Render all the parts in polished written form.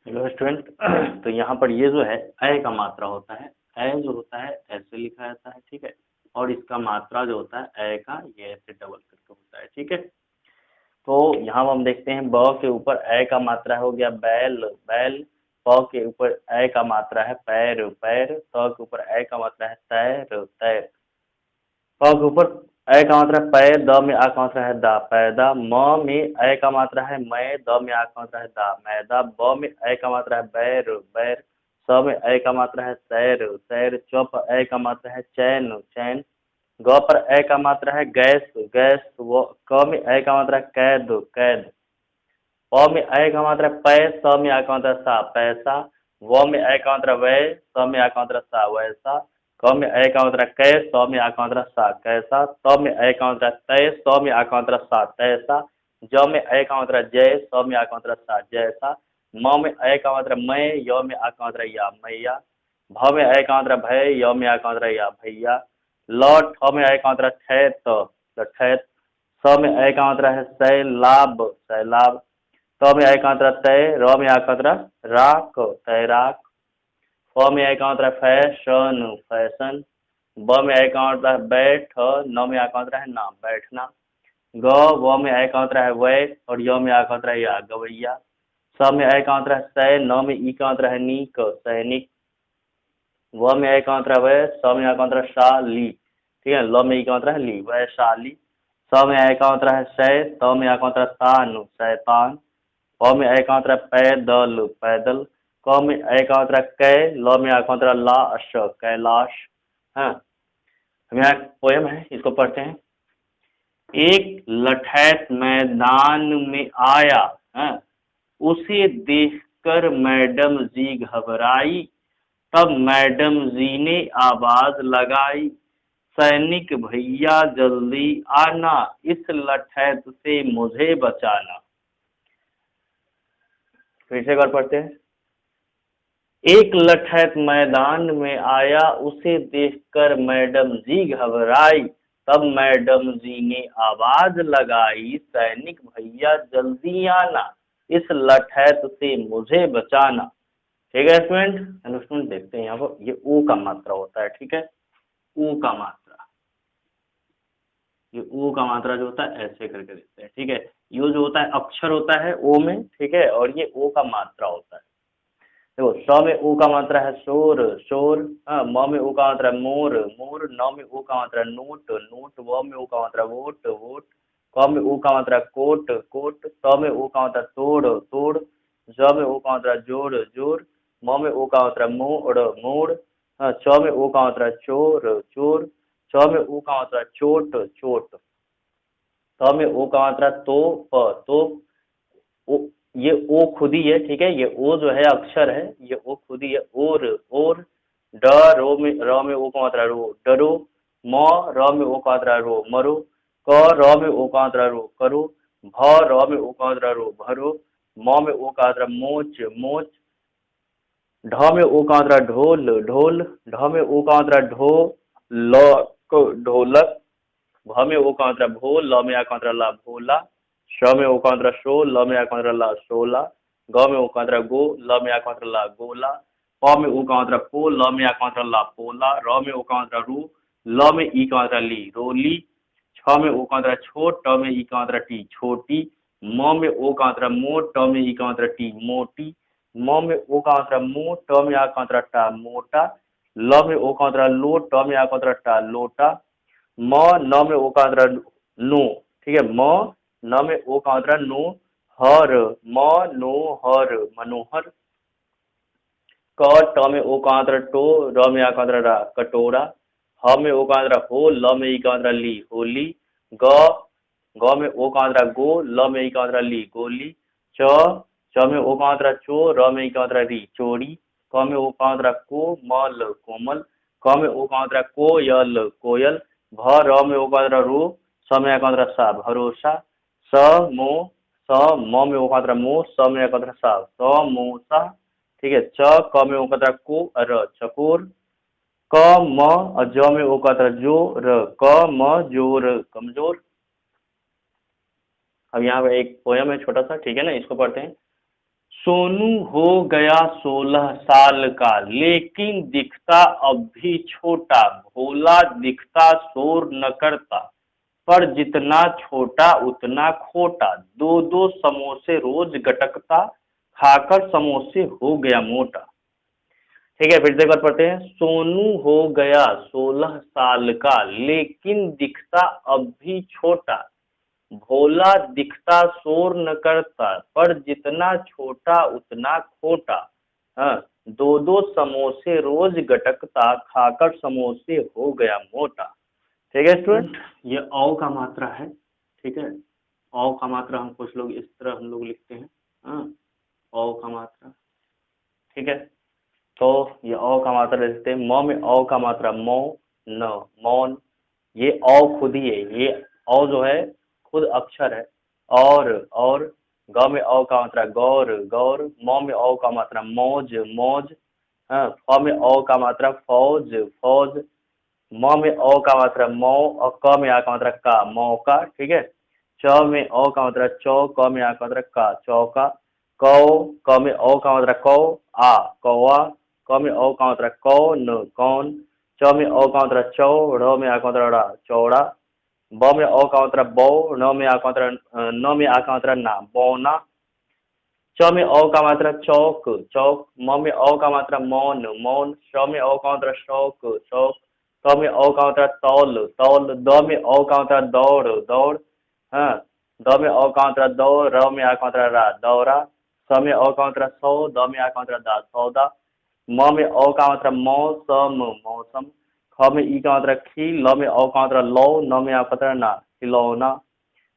Hello student. तो यहाँ पर ये जो है अ का मात्रा होता है, अ जो होता है ऐसे लिखा जाता है, ठीक है। और इसका मात्रा जो होता है अ का, ये ऐसे डबल करके होता है, ठीक है। तो यहाँ हम देखते हैं ब के ऊपर अ का मात्रा हो गया बैल, बैल। प के ऊपर अ का मात्रा है पैर, पैर। त के ऊपर अ का मात्रा है तैर, तैर। प के ऊपर अ का मात्रा है पै, द में आ का मात्रा है दा, पैदा। म में अ का मात्रा है मै, द में आ का मात्रा है दा, मैदा। ब में अ का मात्रा है बैर, बैर। स में अ का मात्रा है सैर, सैर। च पर अ का मात्रा है चैन, चैन। ग पर अ का मात्रा है गैस, गैस। क में अ का मात्रा है कैद, कैद। प में अ का मात्रा है पै, स में आ का मात्रा है सा, पैसा। व में अ का मात्रा है वै, स में आ का मात्रा है सा, वैसा। क में अ का मात्रा है कै, स में आ का मात्रा है सा, कैसा। त में अ का मात्रा है तै, स में आ का मात्रा है सा, तैसा। ज में अ का मात्रा है जय, स में आ का मात्रा है सा, जैसा। म में अ का मात्रा है मै, य में आ का मात्रा है या, मैया। भ में अ का मात्रा है भय, य में आ का मात्रा है या, भैया। ल ठ में अ का मात्रा है ठैत, ठैत। स में अ का मात्रा है सैलाब, सैलाब। त में अ का मात्रा तय, र में आ का मात्रा राक, तैराक। फ में अ का मात्रा फैशन, फैशन। ब में अ का मात्रा है बैठ, न में आ का मात्रा है ना, बैठना। ग व में अ का मात्रा है वै, और य में आ का मात्रा है या, गवैया। स में अ का मात्रा है सै, न में ई का मात्रा है नीक, सैनिक। व में अ का मात्रा है वै, स में आ का मात्रा है शाली, ठीक है। ल में ई का मात्रा है ली, वैशाली। स में अ का मात्रा है सै, त में आ का मात्रा है तान, शैतान। प में अ का मात्रा है पैदल, पैदल। क में अ का मात्रा है कै, ल में आ का मात्रा है लाश, कैलाश। हाँ, हम यहाँ पोयम है, इसको पढ़ते हैं। एक लठैत मैदान में आया, हाँ, उसे देखकर मैडम जी घबराई। तब मैडम जी ने आवाज लगाई, सैनिक भैया जल्दी आना, इस लठैत से मुझे बचाना। फिर से एक बार पढ़ते हैं। एक लठैत मैदान में आया, उसे देखकर मैडम जी घबराई। तब मैडम जी ने आवाज लगाई, सैनिक भैया जल्दी आना, इस लठैत से मुझे बचाना। ठीक है स्टूडेंट। स्टूडेंट देखते हैं यहाँ पर ये ऊ का मात्रा होता है, ठीक है। ऊ का मात्रा, ये ऊ का मात्रा जो होता है ऐसे करके देखते हैं, ठीक है। यू जो होता है अक्षर होता है ओ में, ठीक है, और ये ओ का मात्रा होता है। देखो स में ऊ का मात्रा है शोर, शोर। हाँ, म में ऊ का मात्रा है मोर, मोर। न में ऊ का मात्रा है नोट, नोट। व में ऊ का मात्रा है वोट, वोट। क में ऊ का मात्रा है कोट, कोट। त में ऊ का मात्रा है तोड़, तोड़। ज में ऊ का मात्रा है जोड़, जोड़। म में ऊ का मात्रा है मोड़, मोड़। हाँ, च में ऊ का मात्रा है चोर, चोर। च में ऊ का मात्रा है चोट, चोट। त में ऊ का मात्रा है तोप, तोप। ओ, ये ओ खुद ही है, ठीक है। ये ओ जो है अक्षर है, ये ओ खुद ही है। और, और। ड रो में, र में ओ का मात्रा रो, डरो। म र में ओ का मात्रा रो, मरो। क र में ओ का मात्रा रो, करो। भ र में ओ का मात्रा रो, भरो। म में ओ का मात्रा मोच, मोच। ढ में ओ का मात्रा ढोल, ढोल। ढ में ओ का मात्रा ढो, ल, ढोलक। भ में ओ का मात्रा भो, ल में आ का मात्रा ला, भोला। श में ओ का मात्रा शो, ल में आ का मात्रा ला, शोला। ग में ओ का मात्रा गो, ल में आ का मात्रा ला, गोला। प में ओ का मात्रा पो, ल में आ का मात्रा ला, पोला। र में ओ का मात्रा रू, ल में ई का मात्रा ली, रोली। छ में ओ का मात्रा छो, ट में ई का मात्रा टी, छोटी। म में ओ का मात्रा मो, ट में ई का मात्रा टी, मोटी। म में ओ का मात्रा मो, ट में आ का मात्रा टा, मोटा। ल में ओ का मात्रा लो, ट में आ का मात्रा टा, लोटा। म न में ओ का मात्रा नो, ठीक है। म न में ओ का मात्रा नो, हर। म नो हर, मनोहर। क ट में ओ का मात्रा टो, र में आ का मात्रा रा, कटोरा। ह में ओ का मात्रा हो, ल में ई का मात्रा ली, होली। ग ग में ओ का मात्रा गो, ल में ई का मात्रा ली, गोली। च में ओ का मात्रा चो, र में ई का मात्रा री, चोरी। क में ओ का मात्रा को, मल, कोमल। क में ओ का मात्रा कोयल, कोयल। भ र में ओ का मात्रा रो, स में आ का मात्रा सा, भरोसा। स मो, स म में ओ का मात्रा मो, स में आ का मात्रा सा, समोसा। ठीक है। च क में ओ का मात्रा को, र, चकोर। क म ज में ओ का मात्रा जो, र, क म जोर, कमजोर। अब यहाँ पे एक पोयम है छोटा सा, ठीक है ना, इसको पढ़ते हैं। सोनू हो गया 16 साल का, लेकिन दिखता अब भी छोटा। भोला दिखता शोर न करता, पर जितना छोटा उतना खोटा। दो दो समोसे रोज गटकता, खाकर समोसे हो गया मोटा। ठीक है, फिर से एक बार पढ़ते हैं। सोनू हो गया 16 साल का, लेकिन दिखता अब भी छोटा। भोला दिखता शोर न करता, पर जितना छोटा उतना खोटा। हाँ, दो दो समोसे रोज गटकता, खाकर समोसे हो गया मोटा। ठीक है स्टूडेंट, ये औ का मात्रा है। ठीक है, औ का मात्रा हम कुछ लोग इस तरह हम लोग लिखते हैं। हाँ, औ का मात्रा। ठीक है, तो ये औ का मात्रा लिखते हैं। म में औ का मात्रा मौ, न, मौन। ये औ खुद ही है, ये औ जो है खुद अक्षर है। और ग में औ का मात्रा गौर, गौर। म में औ का मात्रा मौज, मौज। हाँ, फ में औ का मात्रा फौज, फौज। म में औ का मात्रा मौ और क में आ का मात्रा का, मौका। ठीक है, च में औ का मात्रा चौ, क में आ का मात्रा का, चौका। कौ, क में औ का मात्रा कौ, आ, कौआ। क में औ का मात्रा कौन, कौन। च में औ का मात्रा चौ, ड़ में आ का मात्रा ड़ा, चौड़ा। ब में औ का मात्रा बौ, न में आ का मात्रा न में आ का मात्रा ना, बौना। च में औ का मात्रा चौक, चौक। म में औ का मात्रा मौन, मौन। श में औ का मात्रा शौक, शौक। क में औ का मात्रा तौल, तौल। द में औ का मात्रा दौड़, दौड़। हाँ, द में औ का मात्रा दौ, र में आ का मात्रा रा, दौरा। स में औ का मात्रा सौ, द में आ का मात्रा दा, सौदा। म में औ का मात्रा मौसम, मौसम। ख में ई का मात्रा खी, ल में औ का मात्रा लौ, न में आ का मात्रा ना, खिलौना।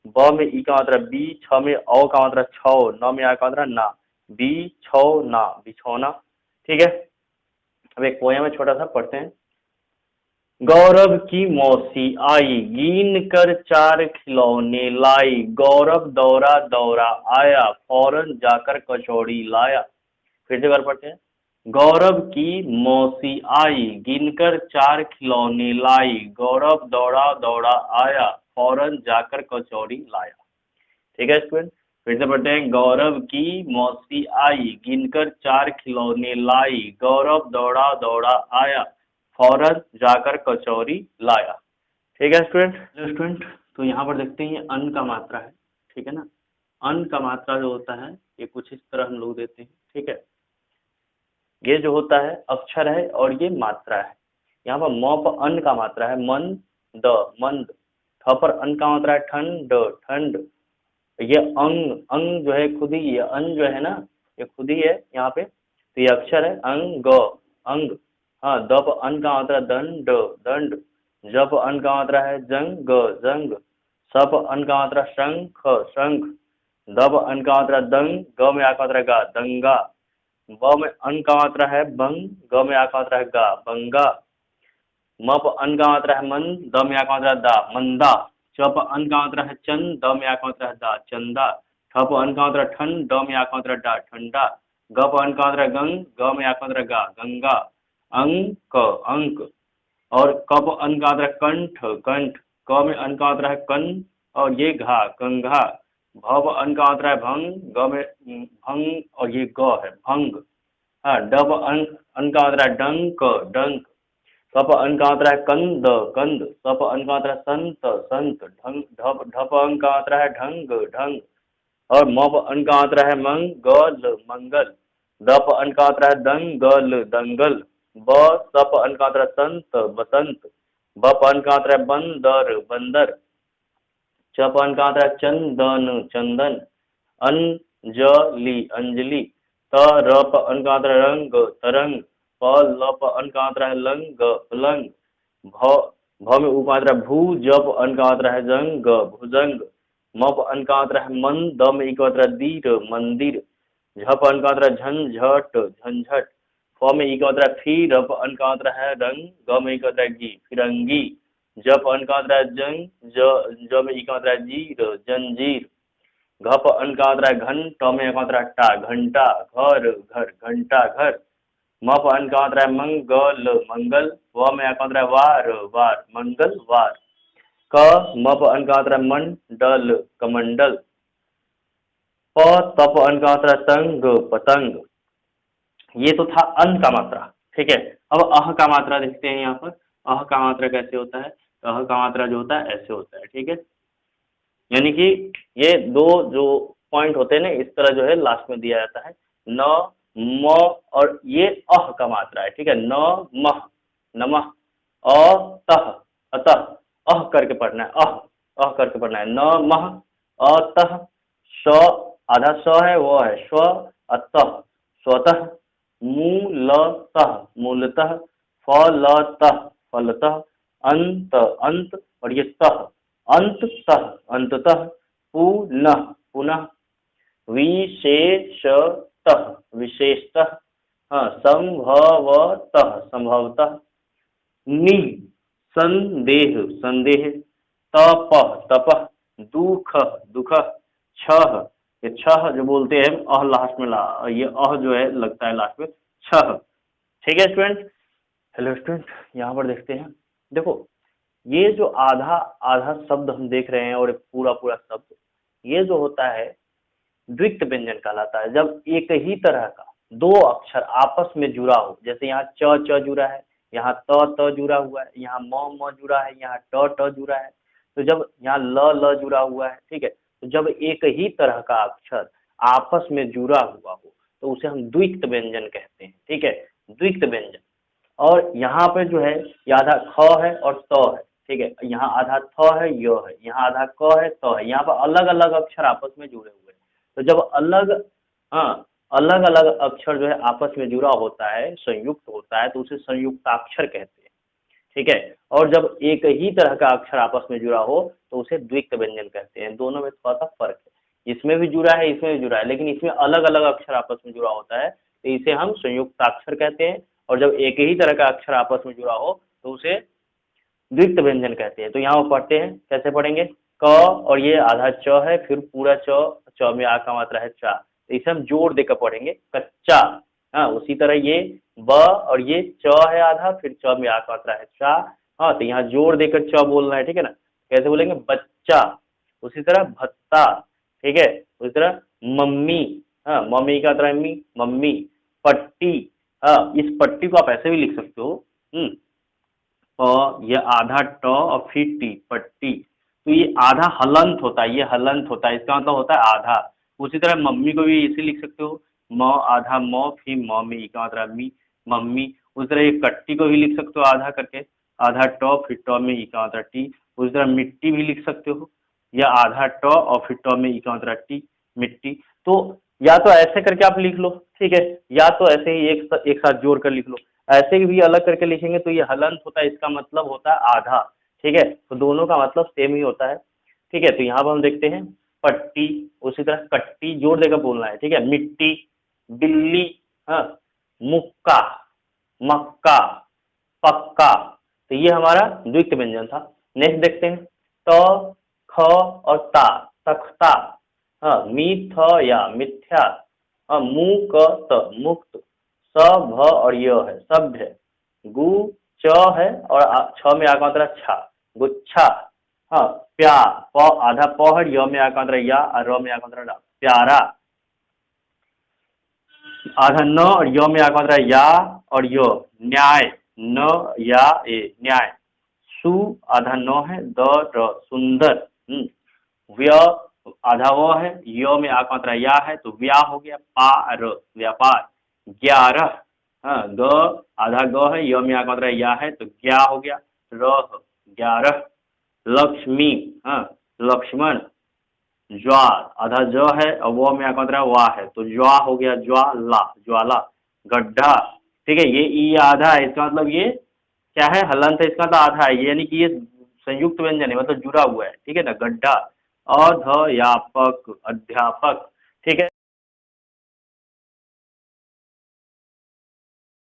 ब में ई का मात्रा बी, छ में औ का मात्रा छौ, न में आ का मात्रा ना, बी छौ ना, बिछौना। ठीक है, अब एक पोयम है छोटा सा, पढ़ते हैं। गौरव की मौसी आई, गिन कर 4 खिलौने लाई। गौरव दौड़ा दौड़ा आया, फौरन जाकर कचौड़ी लाया। फिर से बार पढ़ते हैं। गौरव की मौसी आई, गिनकर 4 खिलौने लाई। गौरव दौड़ा दौड़ा आया, फौरन जाकर कचौड़ी लाया। ठीक है स्टूडेंट, फिर से पढ़ते हैं। गौरव की मौसी आई, गिनकर 4 खिलौने लाई। गौरव दौड़ा दौड़ा आया, फौरन जाकर कचौरी लाया। ठीक है स्टूडेंट, स्टूडेंट तो यहाँ पर देखते हैं अन का मात्रा है। ठीक है ना, अन का मात्रा जो होता है ये कुछ इस तरह हम लोग देते हैं। ठीक है, ये जो होता है अक्षर है और ये मात्रा है। यहाँ पर म पर अन का मात्रा है मन, द, मंद। ठ पर अन का मात्रा है ठंड, ठंड। ये अंग, अंग जो है खुद ही, ये अन जो है ना ये खुद ही है यहाँ पे, तो ये अक्षर है अंग, अंग। हाँ, द पर अन का मात्रा दंड, दंड। ज पर अन का मात्रा है जंग, जंग। स पर अन का मात्रा शंख, शंख। द पर अन का मात्रा दंग, ग में आ का मात्रा गा, दंगा। ब में अन का मात्रा है बंग, ग में आ का मात्रा है गा, बंगा। म पर अन का मात्रा है मन, द में आ का मात्रा है दा, मंदा। च पर अन का मात्रा है चंद, द में आ का मात्रा है दा, चंदा। ठ पर अन का मात्रा ठंड, ड में आ का मात्रा डा, ठंडा। ग पर अन का मात्रा गंग, ग में आ का मात्रा गा, गंगा। अंक, अंक। और क पर अन का मात्रा कंठ, कंठ। क में अन का मात्रा है कन और ये घा, कंघा। भ पर अन का मात्रा है भंग, ग में भंग और ये ग है, भंग। हाँ, ड पर अन का मात्रा है डंक, डंक। क पर अन का मात्रा है कंद, कंद। स पर अन का मात्रा है संत, संत। ढ पर अन का मात्रा है ढंग, ढंग। और म पर अन का मात्रा है मंगल, मंगल। द पर अन का मात्रा है दंगल, दंगल। ब स पर अन का मात्रा है संत, बसंत। ब पर अन का मात्रा है बंदर, बंदर। च पर अन का मात्रा है चंदन, चंदन। अंजलि, अंजलि। त र पर अन का मात्रा है रंग, तरंग। प ल पर अन का मात्रा है लंग, पलंग। भ भ में उ मात्रा भू, ज पर अन का मात्रा है जंग, भुजंग। म पर अन का मात्रा है मन, द में ई का मात्रा दीर, मंदिर। झ पर अन का मात्रा झंझट, झंझट। फ में ई का मात्रा फी, र पर अन का मात्रा है रंग, ग में ई का मात्रा गी, फिरंगी। ज पर अन का मात्रा है जंग, ज में ई का मात्रा है जीर, जंजीर। घ पर अन का मात्रा है घन, ट में का मात्रा है टा, घंटा, घर, घर, घंटा घर। म पर अन का मात्रा है मंगल, मंगल। व में का मात्रा है वार, वार, मंगल वार। क म पर अन का मात्रा है मंडल, कमंडल। प तप अन का मात्रा तंग पतंग। ये तो था अन का मात्रा, ठीक है। अब अह का मात्रा देखते हैं यहाँ पर। अह का मात्रा कैसे होता है, तो अह का मात्रा जो होता है ऐसे होता है, ठीक है। यानी कि ये दो जो पॉइंट होते हैं ना, इस तरह जो है लास्ट में दिया जाता है। न म और ये अह का मात्रा है, ठीक है। न मह नमः, अतः अतः, अह करके पढ़ना है, अह करके पढ़ना है। न मह अतः, स आधा स है वो है स्व, अतः स्वतः, मूलतः मूलतः, फलतः फलतः, अंत अंत, और ये तः अंततः अंततः, पुनः पुनः, विशेषतः विशेषतः, हाँ, संभवतः संभवतः, निसंदेह संदेह, तपः तपः, दुख दुख, छह, ये छह जो बोलते हैं अह लास्ट में ये अह जो है लगता है लास्ट में, छह, ठीक है स्टूडेंट। हेलो स्टूडेंट, यहाँ पर देखते हैं, देखो ये जो आधा आधा शब्द हम देख रहे हैं और पूरा पूरा शब्द, ये जो होता है द्वित्व व्यंजन कहलाता है। जब एक ही तरह का दो अक्षर आपस में जुड़ा हो, जैसे यहाँ च जुड़ा है, यहाँ त जुड़ा हुआ है, यहाँ म जुड़ा है, यहाँ ट जुड़ा है, तो जब यहाँ ल जुड़ा हुआ है, ठीक है, तो जब एक ही तरह का अक्षर आपस में जुड़ा हुआ हो तो उसे हम द्वित्व व्यंजन कहते हैं, ठीक है, द्वित्व व्यंजन। और यहाँ पे जो है ये आधा ख है और त है, ठीक है, यहाँ आधा थ है य है, यहाँ आधा क है त है, यहाँ पर अलग अलग अक्षर आपस में जुड़े हुए हैं। तो जब अलग, हाँ, अलग अलग अक्षर जो है आपस में जुड़ा होता है, संयुक्त होता है, तो उसे संयुक्ताक्षर कहते हैं, ठीक है। और जब एक ही तरह का अक्षर आपस में जुड़ा हो तो उसे द्वित्व व्यंजन कहते हैं। दोनों में थोड़ा सा फर्क है, इसमें भी जुड़ा है इसमें भी जुड़ा है, लेकिन इसमें अलग अलग अक्षर आपस में जुड़ा होता है तो इसे हम संयुक्ताक्षर कहते हैं। और जब एक ही तरह का अक्षर आपस में जुड़ा हो तो उसे द्वित्व व्यंजन कहते हैं। तो यहाँ वो पढ़ते हैं, कैसे पढ़ेंगे, क और ये आधा च है, फिर पूरा च में आ का मात्रा है चा, तो इसे हम जोड़ देकर पढ़ेंगे कच्चा। हाँ, उसी तरह ये ब और ये च है आधा, फिर च में आ का मात्रा है चा, हाँ, तो यहाँ जोड़ देकर च बोलना है, ठीक है ना। कैसे बोलेंगे, बच्चा। उसी तरह भत्ता, ठीक है। उसी तरह मम्मी, हाँ, मम्मी का मात्रा है मम्मी। पट्टी, हाँ, इस पट्टी को आप ऐसे भी लिख सकते हो, ये आधा ट और फिर टी, पट्टी। तो ये आधा हलंत होता है, ये हलंत होता है, इसका मतलब होता है आधा। उसी तरह मम्मी को भी इसे लिख सकते हो, म आधा म फिर मम्मी का मतलब मी, मम्मी। उसी तरह ये कट्टी को भी लिख सकते हो आधा करके, आधा ट फिर ट में ई का मतलब टी। उसी तरह मिट्टी भी लिख सकते हो, यह आधा ट और फिर ट में ई का मतलब टी, मिट्टी। तो या तो ऐसे करके आप लिख लो, ठीक है, या तो ऐसे ही एक साथ जोड़ कर लिख लो। ऐसे भी अलग करके लिखेंगे तो ये हलंत होता है, इसका मतलब होता है आधा, ठीक है। तो दोनों का मतलब सेम ही होता है, ठीक है। तो यहाँ पर हम देखते हैं पट्टी, उसी तरह कट्टी जोड़ देकर बोलना है, ठीक है। मिट्टी, बिल्ली, हाँ, मुक्का, मक्का, पक्का। तो ये हमारा द्वित्व व्यंजन था। नेक्स्ट देखते हैं, त ख और ता, तख्ता, हाँ, मीथ या मिथ्या, हाँ, मुक्त मुक्त, स भ और य है सभ्य, गु च है और छ में आ का मात्रा छा, गुच्छा, हाँ, प्या, प आधा प है, य में आ का मात्रा या और र में आ का मात्रा रा, प्यारा। आधा न और य में आ का मात्रा या और य, न्याय, न या ए, न्याय। सु आधा न है, द र, सुंदर। व्य आधा वो है, य में आ का मात्रा या है तो व्या हो गया, पार व्यापार। 11, हाँ, ग आधा ग है, य में आ का मात्रा या है तो ज्ञा हो गया, रह 11। लक्ष्मी, हाँ, लक्ष्मण। ज्वार आधा ज है और वो में आ का मात्रा वा है तो ज्वा हो गया, ज्वाला ज्वाला। गड्ढा, ठीक है, ये ई आधा है, इसका मतलब ये क्या है, हलंत है, इसका तो आधा है, यानी कि ये संयुक्त व्यंजन है, मतलब जुड़ा हुआ है, ठीक है ना। गड्ढा, अध्यापक अध्यापक, ठीक है।